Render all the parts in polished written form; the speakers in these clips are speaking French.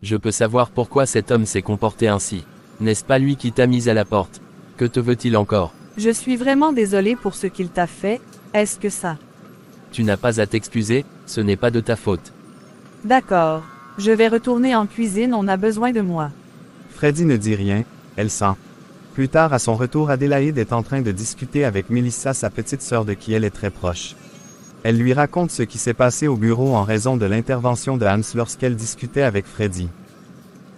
Je peux savoir pourquoi cet homme s'est comporté ainsi. N'est-ce pas lui qui t'a mise à la porte? Que te veut-il encore? Je suis vraiment désolée pour ce qu'il t'a fait, est-ce que ça? Tu n'as pas à t'excuser, ce n'est pas de ta faute. D'accord. Je vais retourner en cuisine, on a besoin de moi. Freddy ne dit rien, elle sent. Plus tard à son retour, Adélaïde est en train de discuter avec Mélissa, sa petite sœur de qui elle est très proche. Elle lui raconte ce qui s'est passé au bureau en raison de l'intervention de Hans lorsqu'elle discutait avec Freddy.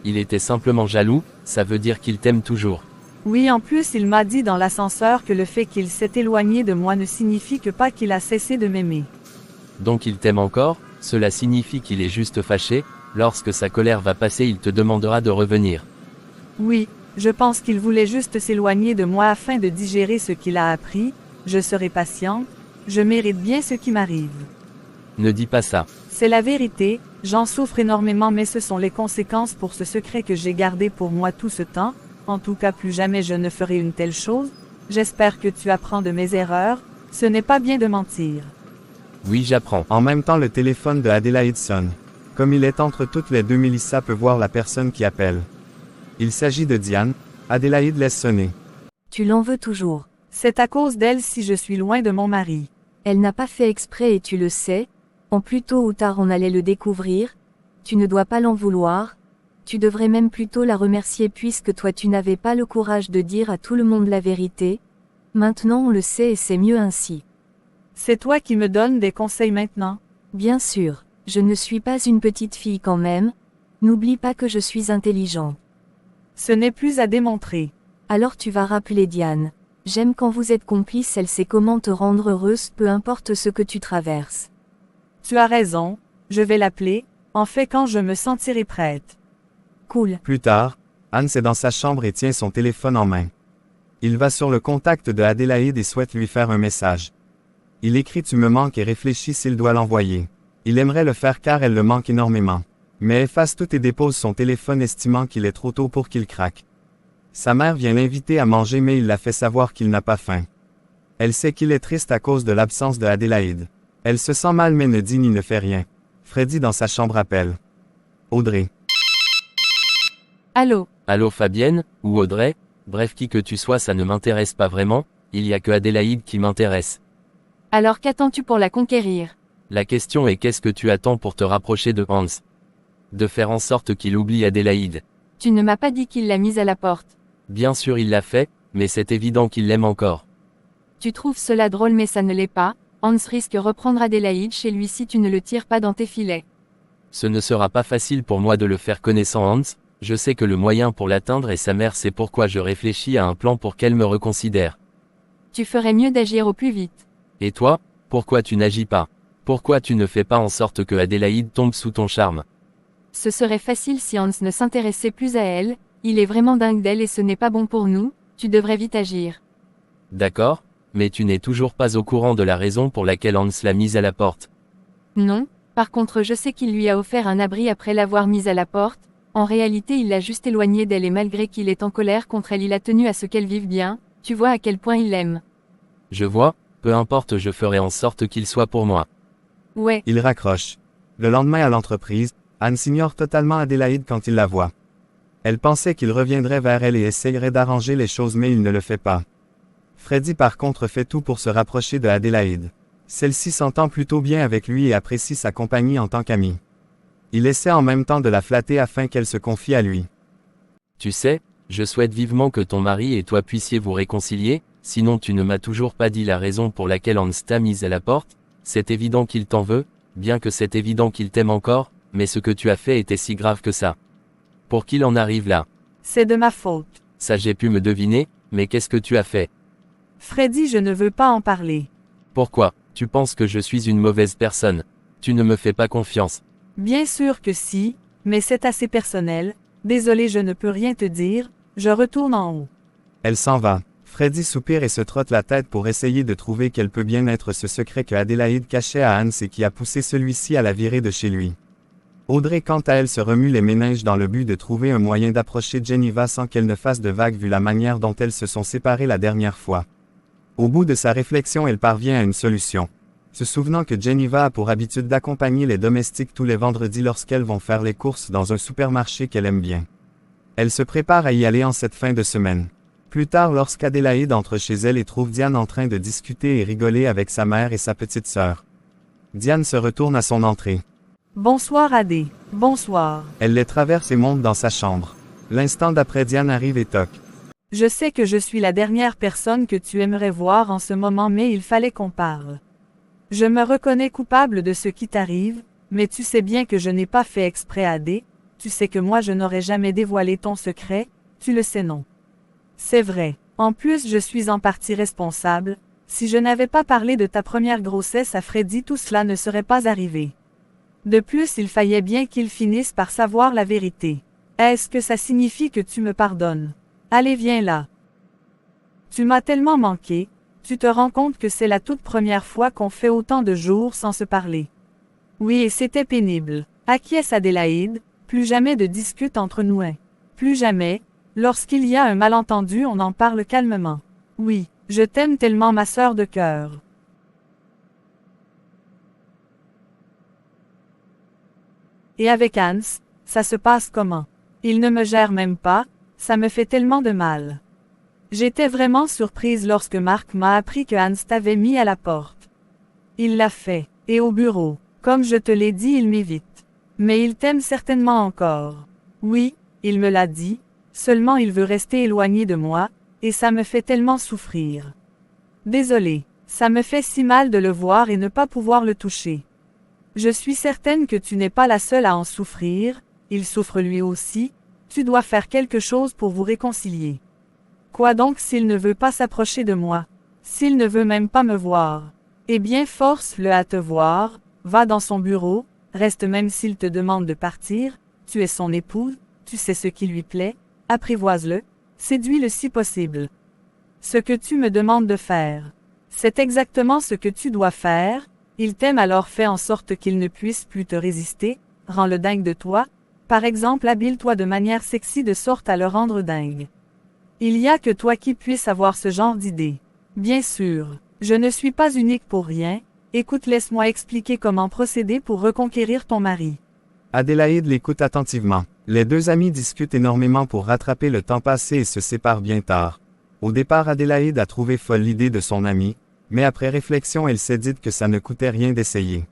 Il était simplement jaloux, ça veut dire qu'il t'aime toujours. Oui, en plus il m'a dit dans l'ascenseur que le fait qu'il s'est éloigné de moi ne signifie que pas qu'il a cessé de m'aimer. Donc il t'aime encore, cela signifie qu'il est juste fâché, lorsque sa colère va passer il te demandera de revenir. Oui, je pense qu'il voulait juste s'éloigner de moi afin de digérer ce qu'il a appris, je serai patiente, je mérite bien ce qui m'arrive. Ne dis pas ça. C'est la vérité, j'en souffre énormément mais ce sont les conséquences pour ce secret que j'ai gardé pour moi tout ce temps, en tout cas plus jamais je ne ferai une telle chose, j'espère que tu apprends de mes erreurs, ce n'est pas bien de mentir. Oui, j'apprends. En même temps, le téléphone de Adélaïde sonne. Comme il est entre toutes les deux, Mélissa peut voir la personne qui appelle. Il s'agit de Diane. Adélaïde laisse sonner. Tu l'en veux toujours. C'est à cause d'elle si je suis loin de mon mari. Elle n'a pas fait exprès et tu le sais. En plus tôt ou tard on allait le découvrir. Tu ne dois pas l'en vouloir. Tu devrais même plutôt la remercier puisque toi tu n'avais pas le courage de dire à tout le monde la vérité. Maintenant on le sait et c'est mieux ainsi. C'est toi qui me donnes des conseils maintenant? Bien sûr, je ne suis pas une petite fille quand même. N'oublie pas que je suis intelligente. Ce n'est plus à démontrer. Alors tu vas rappeler Diane. J'aime quand vous êtes complices, elle sait comment te rendre heureuse peu importe ce que tu traverses. Tu as raison, je vais l'appeler, en fait quand je me sentirai prête. Cool. Plus tard, Hans est dans sa chambre et tient son téléphone en main. Il va sur le contact de Adélaïde et souhaite lui faire un message. Il écrit « Tu me manques » et réfléchit s'il doit l'envoyer. Il aimerait le faire car elle le manque énormément. Mais efface tout et dépose son téléphone estimant qu'il est trop tôt pour qu'il craque. Sa mère vient l'inviter à manger mais il la fait savoir qu'il n'a pas faim. Elle sait qu'il est triste à cause de l'absence de Adélaïde. Elle se sent mal mais ne dit ni ne fait rien. Freddy dans sa chambre appelle. Audrey. Allô? Allô Fabienne, ou Audrey? Bref qui que tu sois ça ne m'intéresse pas vraiment, il y a que Adélaïde qui m'intéresse. Alors qu'attends-tu pour la conquérir? La question est qu'est-ce que tu attends pour te rapprocher de Hans? De faire en sorte qu'il oublie Adélaïde. Tu ne m'as pas dit qu'il l'a mise à la porte. Bien sûr il l'a fait, mais c'est évident qu'il l'aime encore. Tu trouves cela drôle mais ça ne l'est pas, Hans risque reprendre Adélaïde chez lui si tu ne le tires pas dans tes filets. Ce ne sera pas facile pour moi de le faire connaissant Hans, je sais que le moyen pour l'atteindre est sa mère, c'est pourquoi je réfléchis à un plan pour qu'elle me reconsidère. Tu ferais mieux d'agir au plus vite. Et toi, pourquoi tu n'agis pas? Pourquoi tu ne fais pas en sorte que Adélaïde tombe sous ton charme? Ce serait facile si Hans ne s'intéressait plus à elle, il est vraiment dingue d'elle et ce n'est pas bon pour nous, tu devrais vite agir. D'accord, mais tu n'es toujours pas au courant de la raison pour laquelle Hans l'a mise à la porte. Non, par contre je sais qu'il lui a offert un abri après l'avoir mise à la porte, en réalité il l'a juste éloignée d'elle et malgré qu'il est en colère contre elle il a tenu à ce qu'elle vive bien, tu vois à quel point il l'aime. Je vois, peu importe je ferai en sorte qu'il soit pour moi. Ouais. Il raccroche. Le lendemain à l'entreprise, Anne ignore totalement Adélaïde quand il la voit. Elle pensait qu'il reviendrait vers elle et essayerait d'arranger les choses mais il ne le fait pas. Freddy par contre fait tout pour se rapprocher de Adélaïde. Celle-ci s'entend plutôt bien avec lui et apprécie sa compagnie en tant qu'amie. Il essaie en même temps de la flatter afin qu'elle se confie à lui. Tu sais, je souhaite vivement que ton mari et toi puissiez vous réconcilier, sinon tu ne m'as toujours pas dit la raison pour laquelle Hans t'a mise à la porte. C'est évident qu'il t'en veut, bien que c'est évident qu'il t'aime encore, mais ce que tu as fait était si grave que ça. Pour qu'il en arrive là. C'est de ma faute. Ça j'ai pu me deviner, mais qu'est-ce que tu as fait? Freddy, je ne veux pas en parler. Pourquoi? Tu penses que je suis une mauvaise personne? Tu ne me fais pas confiance. Bien sûr que si, mais c'est assez personnel. Désolé, je ne peux rien te dire, je retourne en haut. Elle s'en va. Freddy soupire et se trotte la tête pour essayer de trouver quel peut bien être ce secret que Adélaïde cachait à Hans et qui a poussé celui-ci à la virer de chez lui. Audrey quant à elle se remue les méninges dans le but de trouver un moyen d'approcher Geneva sans qu'elle ne fasse de vagues vu la manière dont elles se sont séparées la dernière fois. Au bout de sa réflexion elle parvient à une solution. se souvenant que Geneva a pour habitude d'accompagner les domestiques tous les vendredis lorsqu'elles vont faire les courses dans un supermarché qu'elle aime bien. Elle se prépare à y aller en cette fin de semaine. Plus tard, lorsqu'Adélaïde entre chez elle et trouve Diane en train de discuter et rigoler avec sa mère et sa petite sœur. Diane se retourne à son entrée. Bonsoir Adé. Bonsoir. Elle les traverse et monte dans sa chambre. L'instant d'après, Diane arrive et toque. Je sais que je suis la dernière personne que tu aimerais voir en ce moment, mais il fallait qu'on parle. Je me reconnais coupable de ce qui t'arrive, mais tu sais bien que je n'ai pas fait exprès Adé, tu sais que moi je n'aurais jamais dévoilé ton secret, tu le sais non. C'est vrai. En plus je suis en partie responsable, si je n'avais pas parlé de ta première grossesse à Freddy, tout cela ne serait pas arrivé. De plus, il fallait bien qu'il finisse par savoir la vérité. Est-ce que ça signifie que tu me pardonnes? Allez, viens là. Tu m'as tellement manqué, tu te rends compte que c'est la toute première fois qu'on fait autant de jours sans se parler. Oui, et c'était pénible. Acquiesce Adélaïde, plus jamais de dispute entre nous. Plus jamais, lorsqu'il y a un malentendu, on en parle calmement. Oui, je t'aime tellement, ma sœur de cœur. Et avec Hans, ça se passe comment? Il ne me gère même pas, ça me fait tellement de mal. J'étais vraiment surprise lorsque Marc m'a appris que Hans t'avait mis à la porte. Il l'a fait, et au bureau. Comme je te l'ai dit, il m'évite. Mais il t'aime certainement encore. Oui, il me l'a dit, seulement il veut rester éloigné de moi, et ça me fait tellement souffrir. Désolée, ça me fait si mal de le voir et ne pas pouvoir le toucher. Je suis certaine que tu n'es pas la seule à en souffrir, il souffre lui aussi, tu dois faire quelque chose pour vous réconcilier. Quoi donc s'il ne veut pas s'approcher de moi? S'il ne veut même pas me voir? Eh bien force-le à te voir, va dans son bureau, reste même s'il te demande de partir, tu es son épouse, tu sais ce qui lui plaît, apprivoise-le, séduis-le si possible. Ce que tu me demandes de faire. C'est exactement ce que tu dois faire, il t'aime alors fais en sorte qu'il ne puisse plus te résister, rends-le dingue de toi, par exemple habille-toi de manière sexy de sorte à le rendre dingue. Il y a que toi qui puisse avoir ce genre d'idée. Bien sûr, je ne suis pas unique pour rien, écoute, laisse-moi expliquer comment procéder pour reconquérir ton mari. Adélaïde l'écoute attentivement. Les deux amis discutent énormément pour rattraper le temps passé et se séparent bien tard. Au départ, Adélaïde a trouvé folle l'idée de son ami, mais après réflexion, elle s'est dite que ça ne coûtait rien d'essayer.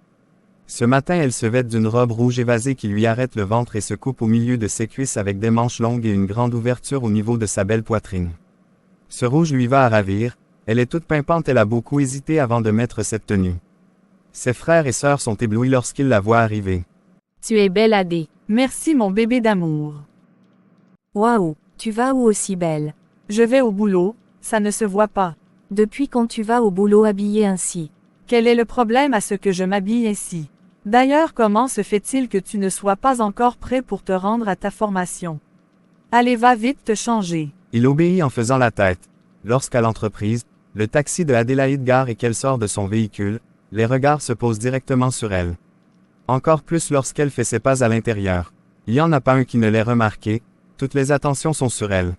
Ce matin, elle se vêt d'une robe rouge évasée qui lui arrête le ventre et se coupe au milieu de ses cuisses avec des manches longues et une grande ouverture au niveau de sa belle poitrine. Ce rouge lui va à ravir, elle est toute pimpante, elle a beaucoup hésité avant de mettre cette tenue. Ses frères et sœurs sont éblouis lorsqu'ils la voient arriver. Tu es belle Adé. Merci mon bébé d'amour. Waouh, tu vas où aussi belle? Je vais au boulot, ça ne se voit pas. Depuis quand tu vas au boulot habillée ainsi? Quel est le problème à ce que je m'habille ainsi? D'ailleurs, comment se fait-il que tu ne sois pas encore prêt pour te rendre à ta formation? Allez, va vite te changer. Il obéit en faisant la tête. Lorsqu'à l'entreprise, le taxi de Adélaïde gare et qu'elle sort de son véhicule, les regards se posent directement sur elle. Encore plus lorsqu'elle fait ses pas à l'intérieur. Il n'y en a pas un qui ne l'ait remarqué, toutes les attentions sont sur elle.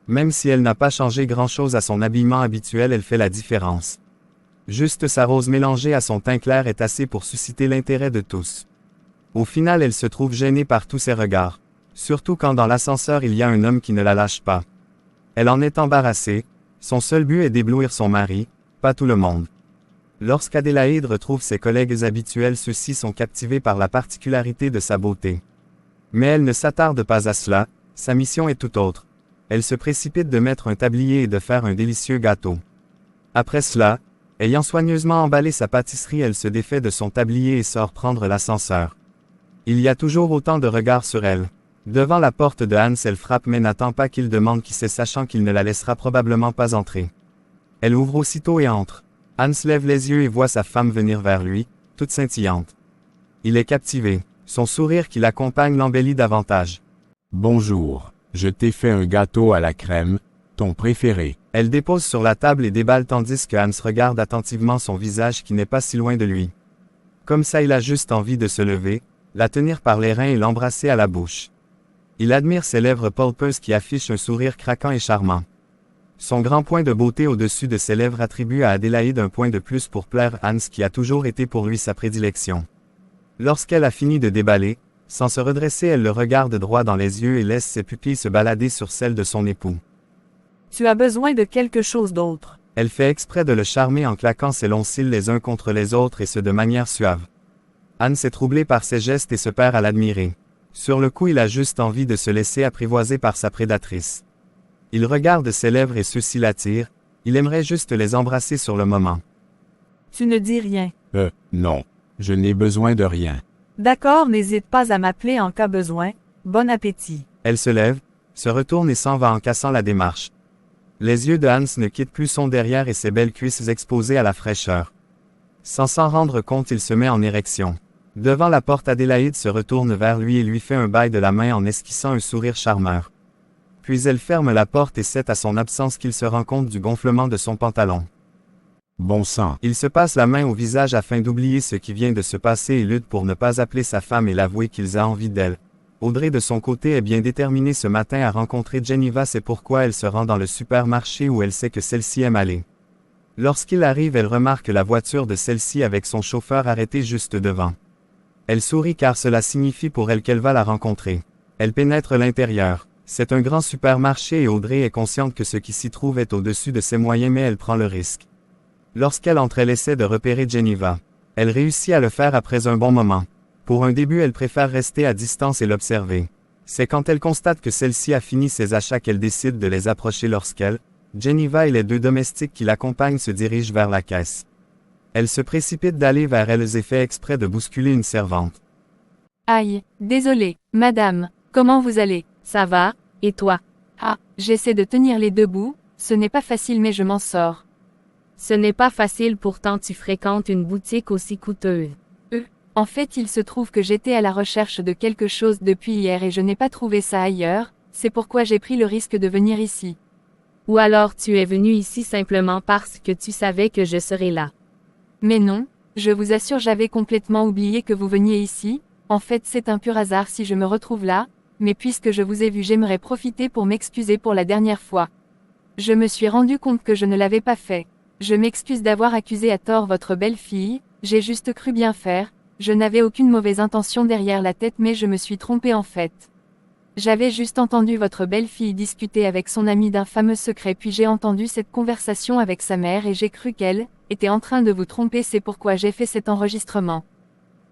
Même si elle n'a pas changé grand-chose à son habillement habituel, elle fait la différence. Juste sa rose mélangée à son teint clair est assez pour susciter l'intérêt de tous. Au final, elle se trouve gênée par tous ces regards. Surtout quand dans l'ascenseur il y a un homme qui ne la lâche pas. Elle en est embarrassée, son seul but est d'éblouir son mari, pas tout le monde. Lorsqu'Adélaïde retrouve ses collègues habituels, ceux-ci sont captivés par la particularité de sa beauté. Mais elle ne s'attarde pas à cela, sa mission est tout autre. Elle se précipite de mettre un tablier et de faire un délicieux gâteau. Après cela, ayant soigneusement emballé sa pâtisserie, elle se défait de son tablier et sort prendre l'ascenseur. Il y a toujours autant de regards sur elle. Devant la porte de Hans, elle frappe mais n'attend pas qu'il demande qui c'est, sachant qu'il ne la laissera probablement pas entrer. Elle ouvre aussitôt et entre. Hans lève les yeux et voit sa femme venir vers lui, toute scintillante. Il est captivé. Son sourire qui l'accompagne l'embellit davantage. Bonjour, je t'ai fait un gâteau à la crème, ton préféré. Elle dépose sur la table et déballe tandis que Hans regarde attentivement son visage qui n'est pas si loin de lui. Comme ça, il a juste envie de se lever, la tenir par les reins et l'embrasser à la bouche. Il admire ses lèvres pulpeuses qui affichent un sourire craquant et charmant. Son grand point de beauté au-dessus de ses lèvres attribue à Adélaïde un point de plus pour plaire à Hans qui a toujours été pour lui sa prédilection. Lorsqu'elle a fini de déballer, sans se redresser, elle le regarde droit dans les yeux et laisse ses pupilles se balader sur celles de son époux. Tu as besoin de quelque chose d'autre. Elle fait exprès de le charmer en claquant ses longs cils les uns contre les autres et ce de manière suave. Hans est troublé par ses gestes et se perd à l'admirer. Sur le coup, il a juste envie de se laisser apprivoiser par sa prédatrice. Il regarde ses lèvres et ceux-ci l'attirent, il aimerait juste les embrasser sur le moment. Tu ne dis rien. Non. Je n'ai besoin de rien. D'accord, n'hésite pas à m'appeler en cas besoin. Bon appétit. Elle se lève, se retourne et s'en va en cassant la démarche. Les yeux de Hans ne quittent plus son derrière et ses belles cuisses exposées à la fraîcheur. Sans s'en rendre compte, il se met en érection. Devant la porte, Adélaïde se retourne vers lui et lui fait un bail de la main en esquissant un sourire charmeur. Puis elle ferme la porte et c'est à son absence qu'il se rend compte du gonflement de son pantalon. Bon sang. Il se passe la main au visage afin d'oublier ce qui vient de se passer et lutte pour ne pas appeler sa femme et l'avouer qu'il a envie d'elle. Audrey de son côté est bien déterminée ce matin à rencontrer Geneva, c'est pourquoi elle se rend dans le supermarché où elle sait que celle-ci aime aller. Lorsqu'il arrive, elle remarque la voiture de celle-ci avec son chauffeur arrêté juste devant. Elle sourit car cela signifie pour elle qu'elle va la rencontrer. Elle pénètre l'intérieur. C'est un grand supermarché et Audrey est consciente que ce qui s'y trouve est au-dessus de ses moyens mais elle prend le risque. Lorsqu'elle entre, elle essaie de repérer Geneva. Elle réussit à le faire après un bon moment. Pour un début, elle préfère rester à distance et l'observer. C'est quand elle constate que celle-ci a fini ses achats qu'elle décide de les approcher lorsqu'elle, Geneva et les deux domestiques qui l'accompagnent se dirigent vers la caisse. Elle se précipite d'aller vers elles et fait exprès de bousculer une servante. Aïe, désolée, madame, comment vous allez? Ça va, et toi? Ah, j'essaie de tenir les deux bouts, ce n'est pas facile mais je m'en sors. Ce n'est pas facile pourtant tu fréquentes une boutique aussi coûteuse. En fait, il se trouve que j'étais à la recherche de quelque chose depuis hier et je n'ai pas trouvé ça ailleurs, c'est pourquoi j'ai pris le risque de venir ici. Ou alors tu es venu ici simplement parce que tu savais que je serais là. Mais non, je vous assure j'avais complètement oublié que vous veniez ici, en fait c'est un pur hasard si je me retrouve là, mais puisque je vous ai vu j'aimerais profiter pour m'excuser pour la dernière fois. Je me suis rendu compte que je ne l'avais pas fait. Je m'excuse d'avoir accusé à tort votre belle-fille, j'ai juste cru bien faire. Je n'avais aucune mauvaise intention derrière la tête mais je me suis trompée en fait. J'avais juste entendu votre belle-fille discuter avec son amie d'un fameux secret puis j'ai entendu cette conversation avec sa mère et j'ai cru qu'elle était en train de vous tromper, c'est pourquoi j'ai fait cet enregistrement.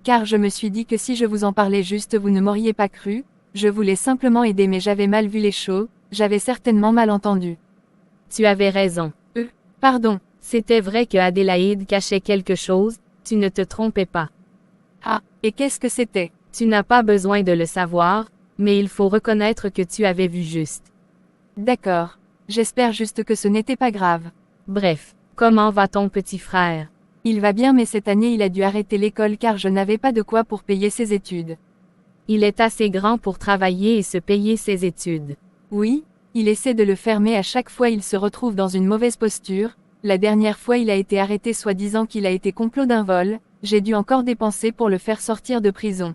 Car je me suis dit que si je vous en parlais juste vous ne m'auriez pas cru, je voulais simplement aider mais j'avais mal vu les choses, j'avais certainement mal entendu. Tu avais raison. Pardon. C'était vrai que Adélaïde cachait quelque chose, tu ne te trompais pas. Ah, et qu'est-ce que c'était? Tu n'as pas besoin de le savoir, mais il faut reconnaître que tu avais vu juste. D'accord. J'espère juste que ce n'était pas grave. Bref, comment va ton petit frère? Il va bien mais cette année il a dû arrêter l'école car je n'avais pas de quoi pour payer ses études. Il est assez grand pour travailler et se payer ses études. Oui, il essaie de le faire mais à chaque fois il se retrouve dans une mauvaise posture. La dernière fois il a été arrêté soi-disant qu'il a été complot d'un vol, j'ai dû encore dépenser pour le faire sortir de prison.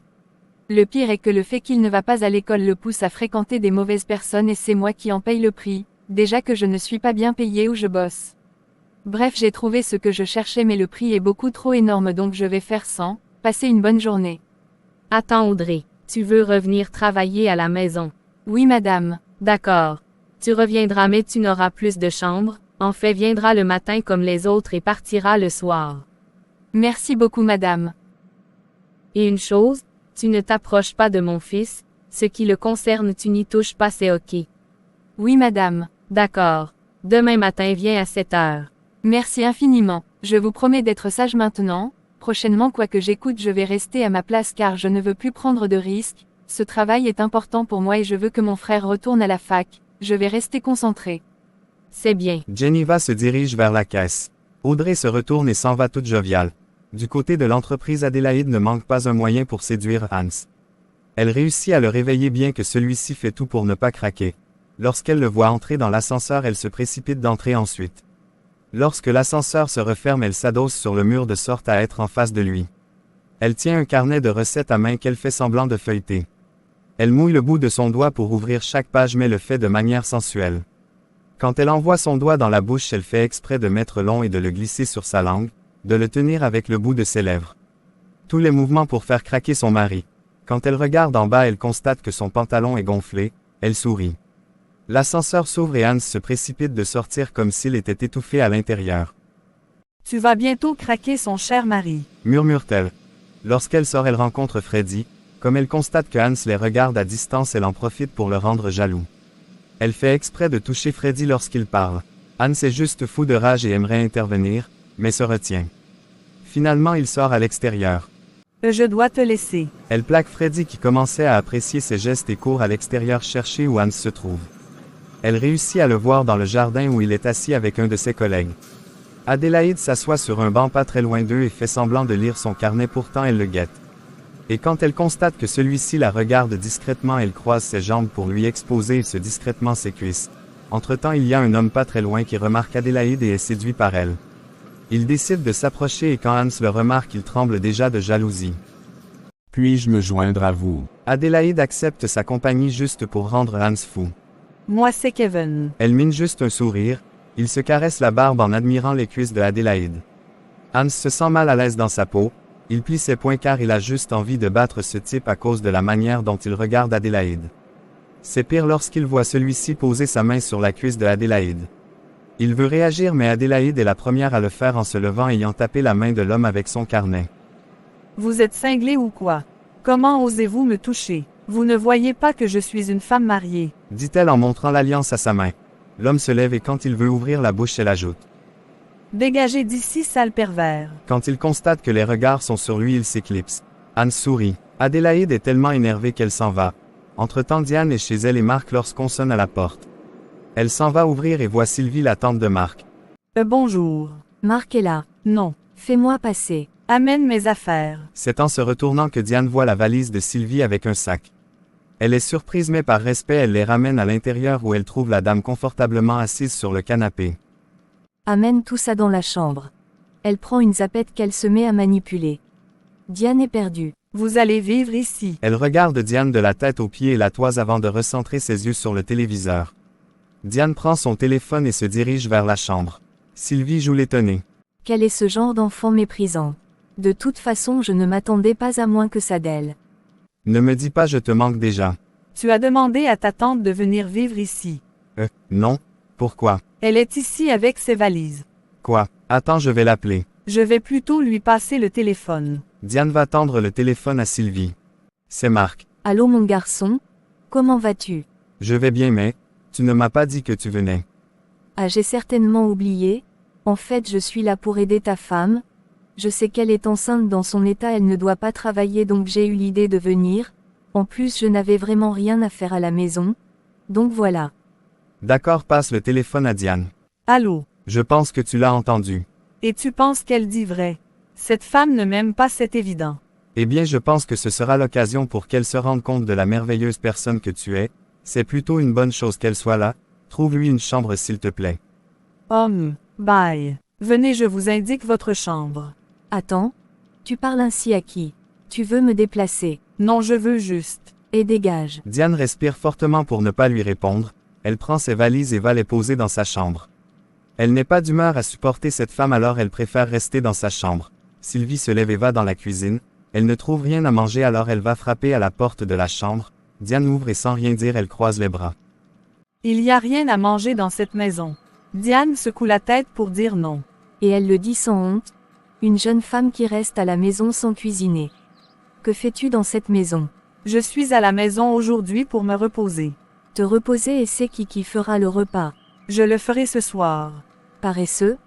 Le pire est que le fait qu'il ne va pas à l'école le pousse à fréquenter des mauvaises personnes et c'est moi qui en paye le prix, déjà que je ne suis pas bien payé où je bosse. Bref, j'ai trouvé ce que je cherchais mais le prix est beaucoup trop énorme donc je vais faire sans. Passez une bonne journée. Attends Audrey, tu veux revenir travailler à la maison? Oui madame. D'accord. Tu reviendras mais tu n'auras plus de chambre, en fait viendras le matin comme les autres et partira le soir. Merci beaucoup madame. Et une chose, tu ne t'approches pas de mon fils, ce qui le concerne tu n'y touches pas, c'est ok. Oui madame. D'accord. Demain matin viens à 7 heures. Merci infiniment. Je vous promets d'être sage maintenant. Prochainement quoi que j'écoute je vais rester à ma place car je ne veux plus prendre de risques. Ce travail est important pour moi et je veux que mon frère retourne à la fac. Je vais rester concentrée. C'est bien. Geneva se dirige vers la caisse. Audrey se retourne et s'en va toute joviale. Du côté de l'entreprise, Adélaïde ne manque pas un moyen pour séduire Hans. Elle réussit à le réveiller bien que celui-ci fait tout pour ne pas craquer. Lorsqu'elle le voit entrer dans l'ascenseur, elle se précipite d'entrer ensuite. Lorsque l'ascenseur se referme, elle s'adosse sur le mur de sorte à être en face de lui. Elle tient un carnet de recettes à main qu'elle fait semblant de feuilleter. Elle mouille le bout de son doigt pour ouvrir chaque page mais le fait de manière sensuelle. Quand elle envoie son doigt dans la bouche, elle fait exprès de mettre long et de le glisser sur sa langue, de le tenir avec le bout de ses lèvres. Tous les mouvements pour faire craquer son mari. Quand elle regarde en bas, elle constate que son pantalon est gonflé, elle sourit. L'ascenseur s'ouvre et Hans se précipite de sortir comme s'il était étouffé à l'intérieur. Tu vas bientôt craquer son cher mari. Murmure-t-elle. Lorsqu'elle sort, elle rencontre Freddy. Comme elle constate que Hans les regarde à distance, elle en profite pour le rendre jaloux. Elle fait exprès de toucher Freddy lorsqu'il parle. Hans est juste fou de rage et aimerait intervenir, mais se retient. Finalement, il sort à l'extérieur. Je dois te laisser. Elle plaque Freddy qui commençait à apprécier ses gestes et court à l'extérieur chercher où Hans se trouve. Elle réussit à le voir dans le jardin où il est assis avec un de ses collègues. Adélaïde s'assoit sur un banc pas très loin d'eux et fait semblant de lire son carnet, pourtant elle le guette. Et quand elle constate que celui-ci la regarde discrètement, elle croise ses jambes pour lui exposer discrètement ses cuisses. Entre-temps, il y a un homme pas très loin qui remarque Adélaïde et est séduit par elle. Il décide de s'approcher et quand Hans le remarque, il tremble déjà de jalousie. Puis-je me joindre à vous? Adélaïde accepte sa compagnie juste pour rendre Hans fou. Moi c'est Kevin. Elle mine juste un sourire, il se caresse la barbe en admirant les cuisses de Adélaïde. Hans se sent mal à l'aise dans sa peau, il plie ses poings car il a juste envie de battre ce type à cause de la manière dont il regarde Adélaïde. C'est pire lorsqu'il voit celui-ci poser sa main sur la cuisse de Adélaïde. Il veut réagir mais Adélaïde est la première à le faire en se levant ayant tapé la main de l'homme avec son carnet. Vous êtes cinglé ou quoi? Comment osez-vous me toucher? Vous ne voyez pas que je suis une femme mariée? Dit-elle en montrant l'alliance à sa main. L'homme se lève et quand il veut ouvrir la bouche, elle ajoute. Dégagez d'ici, sale pervers. Quand il constate que les regards sont sur lui, il s'éclipse. Hans sourit. Adélaïde est tellement énervée qu'elle s'en va. Entre-temps, Diane est chez elle et Marc lorsqu'on sonne à la porte. Elle s'en va ouvrir et voit Sylvie, la tante de Marc. Bonjour. Marc est là. Non. Fais-moi passer. Amène mes affaires. C'est en se retournant que Diane voit la valise de Sylvie avec un sac. Elle est surprise mais par respect elle les ramène à l'intérieur où elle trouve la dame confortablement assise sur le canapé. Amène tout ça dans la chambre. Elle prend une zapette qu'elle se met à manipuler. Diane est perdue. Vous allez vivre ici. Elle regarde Diane de la tête aux pieds et la toise avant de recentrer ses yeux sur le téléviseur. Diane prend son téléphone et se dirige vers la chambre. Sylvie joue l'étonnée. Quel est ce genre d'enfant méprisant? De toute façon, je ne m'attendais pas à moins que ça d'elle. Ne me dis pas je te manque déjà. Tu as demandé à ta tante de venir vivre ici. Non. Pourquoi? Elle est ici avec ses valises. Quoi? Attends, je vais l'appeler. Je vais plutôt lui passer le téléphone. Diane va tendre le téléphone à Sylvie. C'est Marc. Allô mon garçon? Comment vas-tu? Je vais bien mais, tu ne m'as pas dit que tu venais. Ah, j'ai certainement oublié. En fait, je suis là pour aider ta femme. Je sais qu'elle est enceinte, dans son état elle ne doit pas travailler donc j'ai eu l'idée de venir. En plus je n'avais vraiment rien à faire à la maison. Donc voilà. D'accord, passe le téléphone à Diane. Allô? Je pense que tu l'as entendu. Et tu penses qu'elle dit vrai? Cette femme ne m'aime pas, c'est évident. Eh bien je pense que ce sera l'occasion pour qu'elle se rende compte de la merveilleuse personne que tu es. C'est plutôt une bonne chose qu'elle soit là. Trouve-lui une chambre s'il te plaît. Bye. Venez, je vous indique votre chambre. Attends. Tu parles ainsi à qui? Tu veux me déplacer? Non, je veux juste. Et dégage. Diane respire fortement pour ne pas lui répondre. Elle prend ses valises et va les poser dans sa chambre. Elle n'est pas d'humeur à supporter cette femme alors elle préfère rester dans sa chambre. Sylvie se lève et va dans la cuisine. Elle ne trouve rien à manger alors elle va frapper à la porte de la chambre. Diane ouvre et sans rien dire elle croise les bras. Il n'y a rien à manger dans cette maison. Diane secoue la tête pour dire non. Et elle le dit sans honte. Une jeune femme qui reste à la maison sans cuisiner. Que fais-tu dans cette maison? Je suis à la maison aujourd'hui pour me reposer. Te reposer et c'est qui fera le repas? Je le ferai ce soir. Paresseux?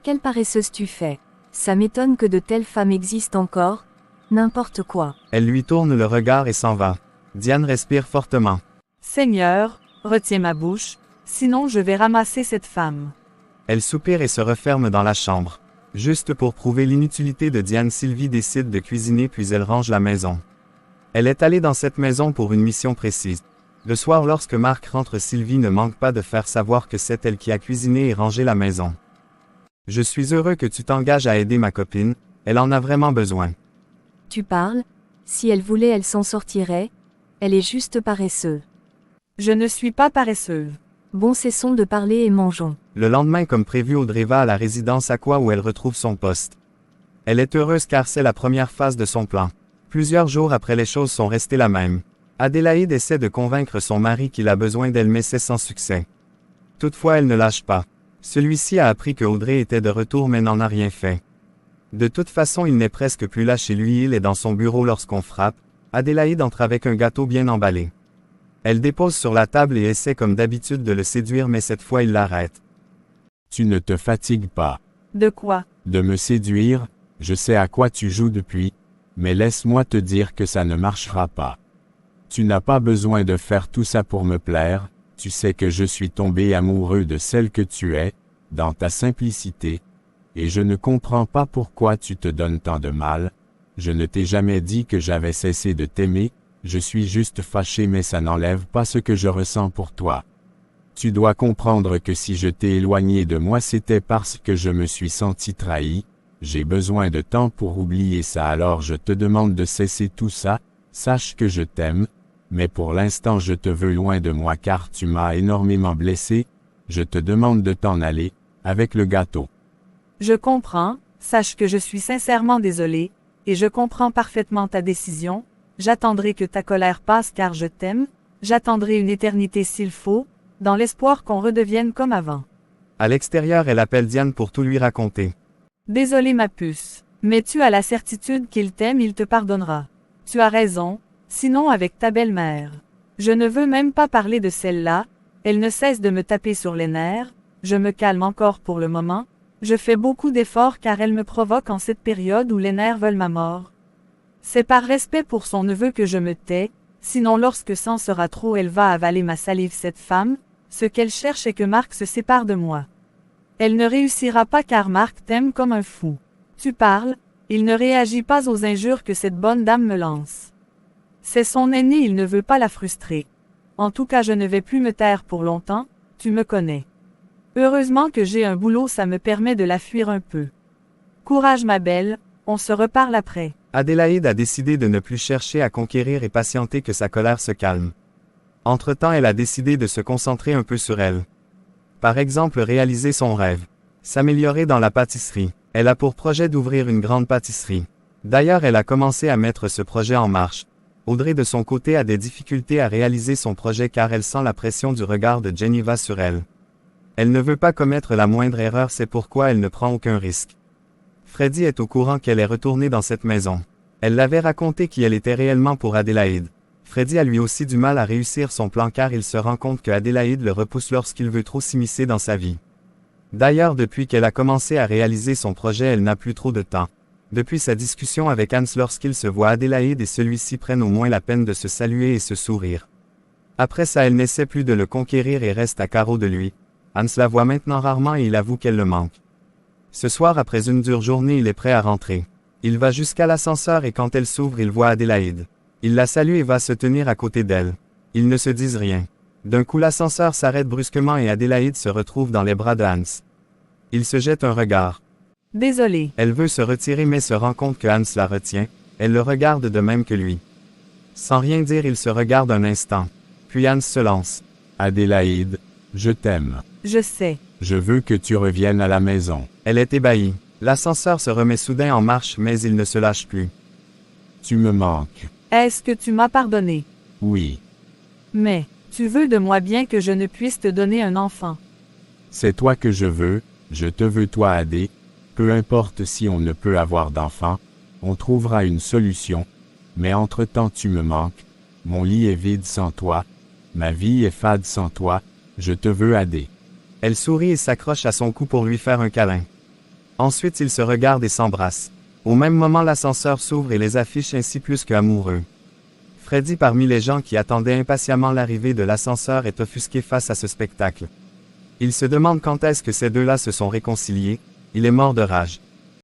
Quelle paresseuse tu fais? Ça m'étonne que de telles femmes existent encore. N'importe quoi. Elle lui tourne le regard et s'en va. Diane respire fortement. Seigneur, retiens ma bouche, sinon je vais ramasser cette femme. Elle soupire et se referme dans la chambre. Juste pour prouver l'inutilité de Diane, Sylvie décide de cuisiner puis elle range la maison. Elle est allée dans cette maison pour une mission précise. Le soir lorsque Marc rentre, Sylvie ne manque pas de faire savoir que c'est elle qui a cuisiné et rangé la maison. Je suis heureux que tu t'engages à aider ma copine, elle en a vraiment besoin. Tu parles? Si elle voulait elle s'en sortirait. Elle est juste paresseuse. Je ne suis pas paresseuse. Bon, cessons de parler et mangeons. Le lendemain, comme prévu, Audrey va à la résidence Aqua où elle retrouve son poste. Elle est heureuse car c'est la première phase de son plan. Plusieurs jours après, les choses sont restées la même. Adélaïde essaie de convaincre son mari qu'il a besoin d'elle mais c'est sans succès. Toutefois, elle ne lâche pas. Celui-ci a appris que Audrey était de retour mais n'en a rien fait. De toute façon, il n'est presque plus là chez lui, il est dans son bureau lorsqu'on frappe. Adélaïde entre avec un gâteau bien emballé. Elle dépose sur la table et essaie comme d'habitude de le séduire mais cette fois il l'arrête. Tu ne te fatigues pas. De quoi? De me séduire, je sais à quoi tu joues depuis, mais laisse-moi te dire que ça ne marchera pas. Tu n'as pas besoin de faire tout ça pour me plaire, tu sais que je suis tombé amoureux de celle que tu es, dans ta simplicité, et je ne comprends pas pourquoi tu te donnes tant de mal, je ne t'ai jamais dit que j'avais cessé de t'aimer, je suis juste fâché mais ça n'enlève pas ce que je ressens pour toi. Tu dois comprendre que si je t'ai éloigné de moi c'était parce que je me suis senti trahi, j'ai besoin de temps pour oublier ça alors je te demande de cesser tout ça, sache que je t'aime, mais pour l'instant je te veux loin de moi car tu m'as énormément blessé, je te demande de t'en aller, avec le gâteau. Je comprends, sache que je suis sincèrement désolée, et je comprends parfaitement ta décision, j'attendrai que ta colère passe car je t'aime, j'attendrai une éternité s'il faut, dans l'espoir qu'on redevienne comme avant. À l'extérieur, elle appelle Diane pour tout lui raconter. Désolée ma puce, mais tu as la certitude qu'il t'aime, il te pardonnera. Tu as raison, sinon avec ta belle-mère. Je ne veux même pas parler de celle-là, elle ne cesse de me taper sur les nerfs, je me calme encore pour le moment, je fais beaucoup d'efforts car elle me provoque en cette période où les nerfs veulent ma mort. C'est par respect pour son neveu que je me tais, sinon lorsque c'en sera trop elle va avaler ma salive cette femme, ce qu'elle cherche est que Marc se sépare de moi. Elle ne réussira pas car Marc t'aime comme un fou. Tu parles, il ne réagit pas aux injures que cette bonne dame me lance. C'est son aîné, il ne veut pas la frustrer. En tout cas je ne vais plus me taire pour longtemps, tu me connais. Heureusement que j'ai un boulot, ça me permet de la fuir un peu. Courage ma belle, on se reparle après. Adélaïde a décidé de ne plus chercher à conquérir et patienter que sa colère se calme. Entre-temps, elle a décidé de se concentrer un peu sur elle. Par exemple, réaliser son rêve. S'améliorer dans la pâtisserie. Elle a pour projet d'ouvrir une grande pâtisserie. D'ailleurs, elle a commencé à mettre ce projet en marche. Audrey de son côté a des difficultés à réaliser son projet car elle sent la pression du regard de Geneva sur elle. Elle ne veut pas commettre la moindre erreur, c'est pourquoi elle ne prend aucun risque. Freddy est au courant qu'elle est retournée dans cette maison. Elle l'avait raconté qui elle était réellement pour Adélaïde. Freddy a lui aussi du mal à réussir son plan car il se rend compte que Adélaïde le repousse lorsqu'il veut trop s'immiscer dans sa vie. D'ailleurs, depuis qu'elle a commencé à réaliser son projet, elle n'a plus trop de temps. Depuis sa discussion avec Hans lorsqu'il se voit Adélaïde et celui-ci prennent au moins la peine de se saluer et se sourire. Après ça, elle n'essaie plus de le conquérir et reste à carreau de lui. Hans la voit maintenant rarement et il avoue qu'elle le manque. Ce soir, après une dure journée, il est prêt à rentrer. Il va jusqu'à l'ascenseur et quand elle s'ouvre, il voit Adélaïde. Il la salue et va se tenir à côté d'elle. Ils ne se disent rien. D'un coup, l'ascenseur s'arrête brusquement et Adélaïde se retrouve dans les bras de Hans. Il se jette un regard. Désolée. Elle veut se retirer mais se rend compte que Hans la retient. Elle le regarde de même que lui. Sans rien dire, ils se regardent un instant. Puis Hans se lance. Adélaïde, je t'aime. Je sais. Je veux que tu reviennes à la maison. Elle est ébahie. L'ascenseur se remet soudain en marche mais il ne se lâche plus. Tu me manques. Est-ce que tu m'as pardonné? Oui. Mais, tu veux de moi bien que je ne puisse te donner un enfant. C'est toi que je te veux toi Adé. Peu importe si on ne peut avoir d'enfant, on trouvera une solution. Mais entre-temps tu me manques. Mon lit est vide sans toi. Ma vie est fade sans toi. Je te veux Adé. Elle sourit et s'accroche à son cou pour lui faire un câlin. Ensuite ils se regardent et s'embrassent. Au même moment l'ascenseur s'ouvre et les affiche ainsi plus qu'amoureux. Freddy parmi les gens qui attendaient impatiemment l'arrivée de l'ascenseur est offusqué face à ce spectacle. Il se demande quand est-ce que ces deux-là se sont réconciliés, il est mort de rage.